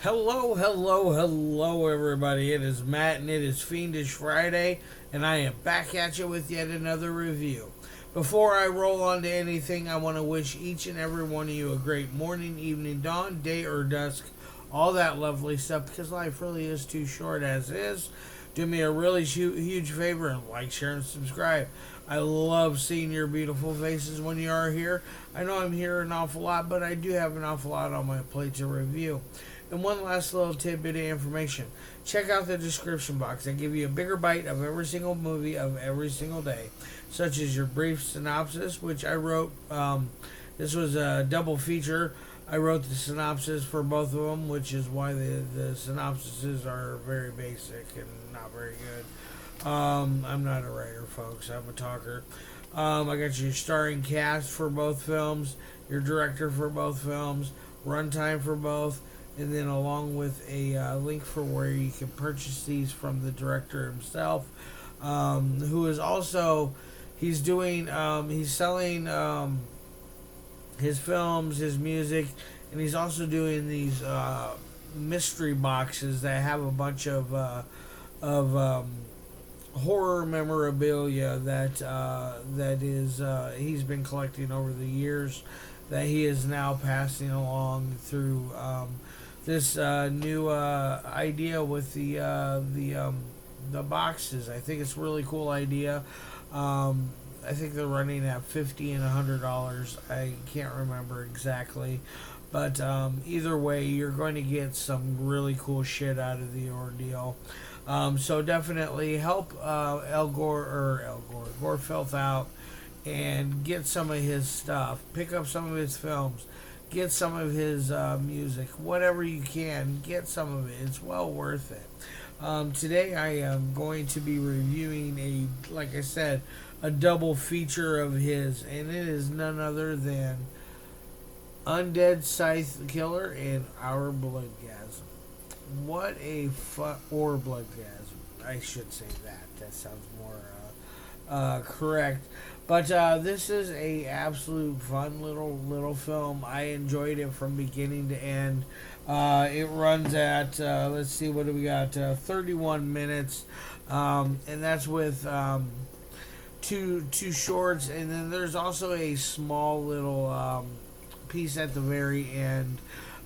Hello, everybody. It is Matt, and it is Fiendish Friday, and I am back at you with yet another review. Before I roll on to anything, I want to wish each and every one of you a great morning, evening, dawn, day, or dusk, all that lovely stuff, because life really is too short as is. Do me a really huge favor and like, share, and subscribe. I love seeing your beautiful faces when you are here. I know I'm here an awful lot, but I do have an awful lot on my plate to review. And one last little tidbit of information. Check out the description box. I give you a bigger bite of every single movie of every single day, such as your brief synopsis, which I wrote. This was a double feature. I wrote the synopsis for both of them, which is why the synopsises are very basic and not very good. I'm not a writer, folks. I'm a talker. I got your starring cast for both films, your director for both films, runtime for both, and then along with a link for where you can purchase these from the director himself, who is also, he's selling his films, his music, and he's also doing these mystery boxes that have a bunch of horror memorabilia that he's been collecting over the years, that he is now passing along through this new idea with the boxes. I think it's a really cool idea. I think they're running at $50 and $100. I can't remember exactly, but either way, you're going to get some really cool shit out of the ordeal. So definitely help Gore Filth out and get some of his stuff. Pick up some of his films. Get some of his music. Whatever you can, get some of it. It's well worth it. Today I am going to be reviewing like I said, a double feature of his, and it is none other than Undead Scythe Killer and Orbloodgasm. What a Orbloodgasm. I should say that. That sounds more correct. But this is a absolute fun little film. I enjoyed it from beginning to end. It runs at let's see, what do we got? 31 minutes, and that's with two shorts, and then there's also a small little piece at the very end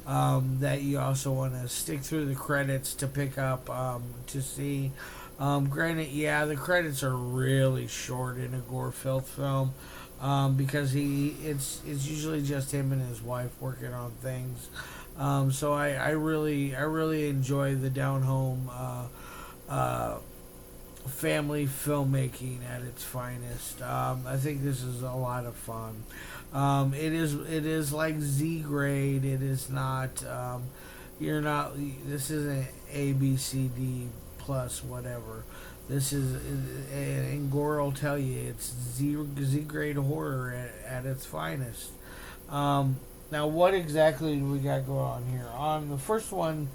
that you also want to stick through the credits to pick up to see. Granted, yeah, the credits are really short in a Gore Filth film because it's usually just him and his wife working on things. So I really enjoy the down home family filmmaking at its finest. I think this is a lot of fun. It is like Z grade. It is not. This isn't A B C D plus whatever. This is, and Gore will tell you, it's Z grade horror at its finest. Now, what exactly do we got going on here? On the first one,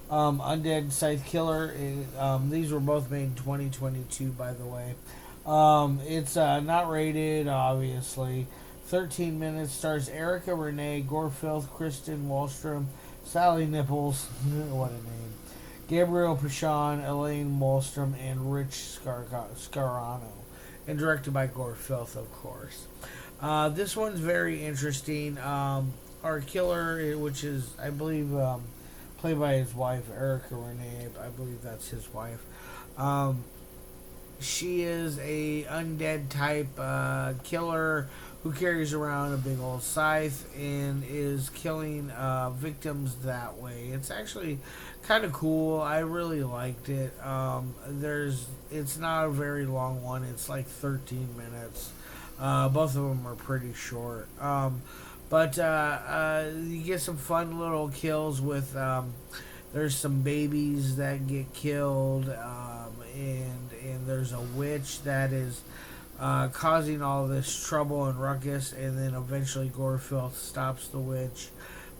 Undead Scythe Killer. These were both made in 2022, by the way. It's not rated, obviously. 13 minutes. Stars Erika, Renee, Gore Filth, Kristen, Walstrum, Sally Nipples. What a name. Gabriel, Pachon, Elaine, Walstrum, and Rich Scarano. And directed by Gore Filth, of course. This one's very interesting. Our killer, which is, I believe, played by his wife, Erika Renee. I believe that's his wife. She is a undead type killer who carries around a big old scythe and is killing victims that way. It's actually kind of cool. I really liked it. It's not a very long one. It's like 13 minutes. Both of them are pretty short. But you get some fun little kills with, there's some babies that get killed, and there's a witch that is causing all this trouble and ruckus, and then eventually Gore Filth stops the witch.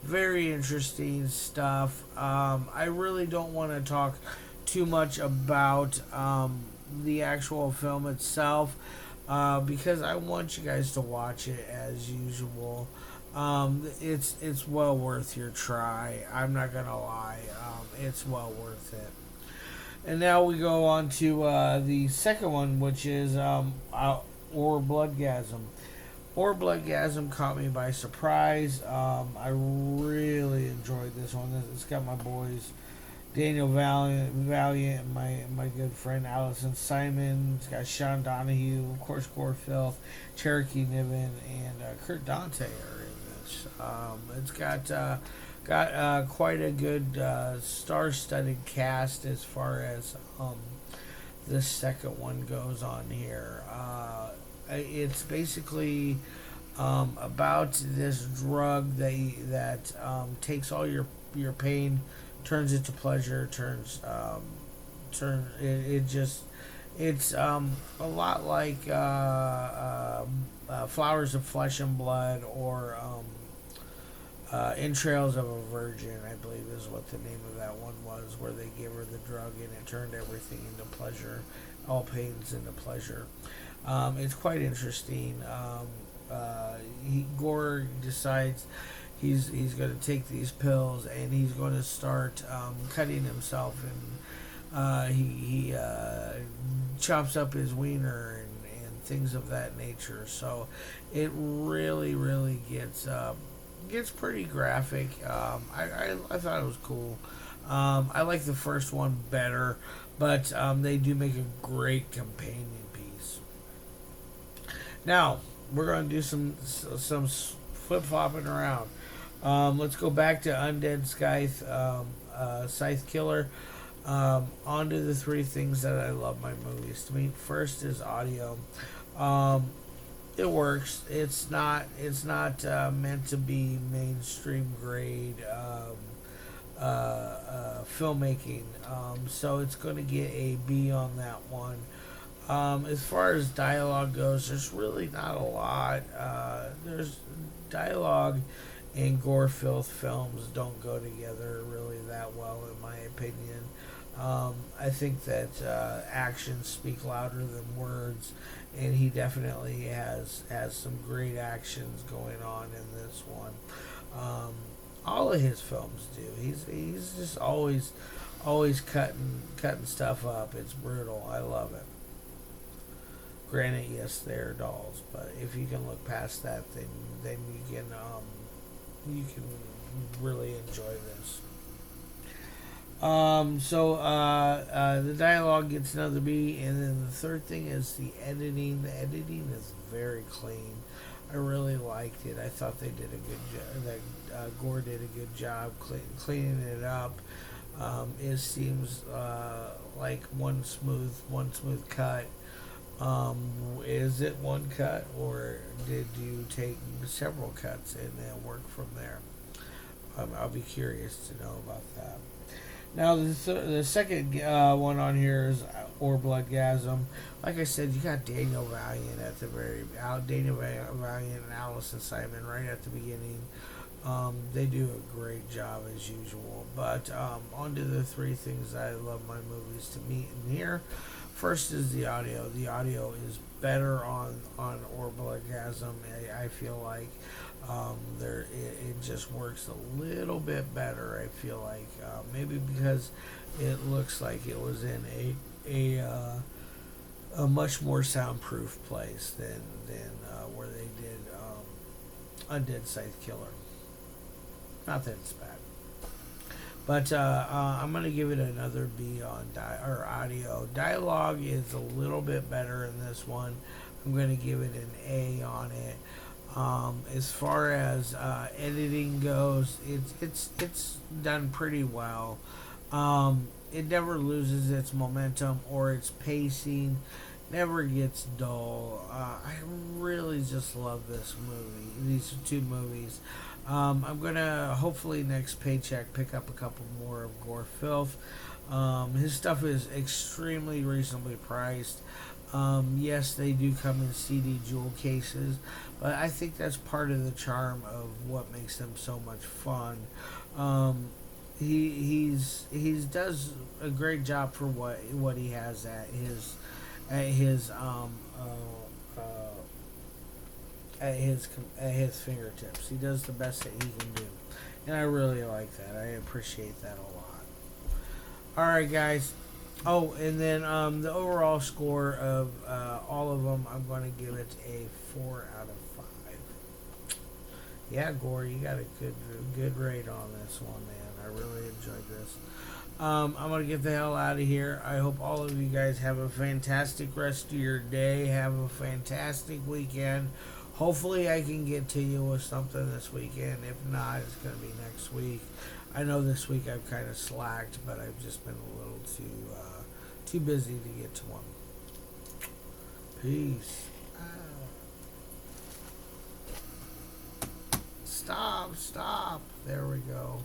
Very interesting stuff. I really don't want to talk too much about the actual film itself, because I want you guys to watch it as usual. It's well worth your try. I'm not gonna lie. it's well worth it. And now we go on to the second one, which is Orbloodgasm. Orbloodgasm caught me by surprise. I really enjoyed this one. It's got my boys Daniel Valient, and my good friend Allison Simon. It's got Sean Donohue, of course, Gore Filth, Cherokee, Nevin, and Dante are in this. It's got quite a good star-studded cast as far as this second one goes on here. It's basically about this drug that takes all your pain, turns it to pleasure, it's a lot like Flowers of Flesh and Blood, or Entrails of a Virgin, I believe is what the name of that one was, where they gave her the drug and it turned everything into pleasure, all pains into pleasure. It's quite interesting. Gore decides he's going to take these pills and he's going to start cutting himself, and he chops up his wiener and things of that nature. So it really gets pretty graphic. I thought it was cool. I like the first one better, but they do make a great companion piece. Now we're going to do some flip flopping around. Let's go back to Undead Scythe Killer. On to the three things that I love my movies. To me, first is audio. It works. It's not meant to be mainstream grade filmmaking. So it's going to get a B on that one. As far as dialogue goes, there's really not a lot. There's dialogue and Gore Filth films don't go together really that well, in my opinion. I think that actions speak louder than words, and he definitely has some great actions going on in this one. All of his films do. He's just always cutting stuff up. It's brutal. I love it. Granted, yes, they're dolls, but if you can look past that, then you can really enjoy this. The dialogue gets another B, and then the third thing is the editing. The editing is very clean. I really liked it. I thought they did a good job. That Gore did a good job cleaning it up. It seems like one smooth cut. Is it one cut, or did you take several cuts and then work from there? I'll be curious to know about that. Now, the second one on here is Orbloodgasm. Like I said, you got Daniel Valient at the Daniel Valient and Allison Simon right at the beginning. They do a great job as usual. But on to the three things I love my movies to meet and hear. First is the audio. The audio is better on Orbloodgasm. I feel like it just works a little bit better. I feel like maybe because it looks like it was in a much more soundproof place than where they did Undead Scythe Killer. Not that it's bad. But I'm going to give it another B on audio. Dialogue is a little bit better in this one. I'm going to give it an A on it. As far as editing goes, it's done pretty well. It never loses its momentum or its pacing. Never gets dull. I really just love this movie. These two movies. I'm gonna hopefully next paycheck pick up a couple more of Gore Filth. His stuff is extremely reasonably priced. Yes, they do come in CD jewel cases, but I think that's part of the charm of what makes them so much fun. He does a great job for what he has at his fingertips. He does the best that he can do, and I really like that. I appreciate that a lot. All right, guys. Oh, and then the overall score of all of them, I'm going to give it a 4 out of 5. Yeah, Gore, you got a good rate on this one, man. I really enjoyed this. I'm going to get the hell out of here. I hope all of you guys have a fantastic rest of your day. Have a fantastic weekend. Hopefully, I can get to you with something this weekend. If not, it's going to be next week. I know this week I've kind of slacked, but I've just been a little too busy to get to one. Peace. Stop. There we go.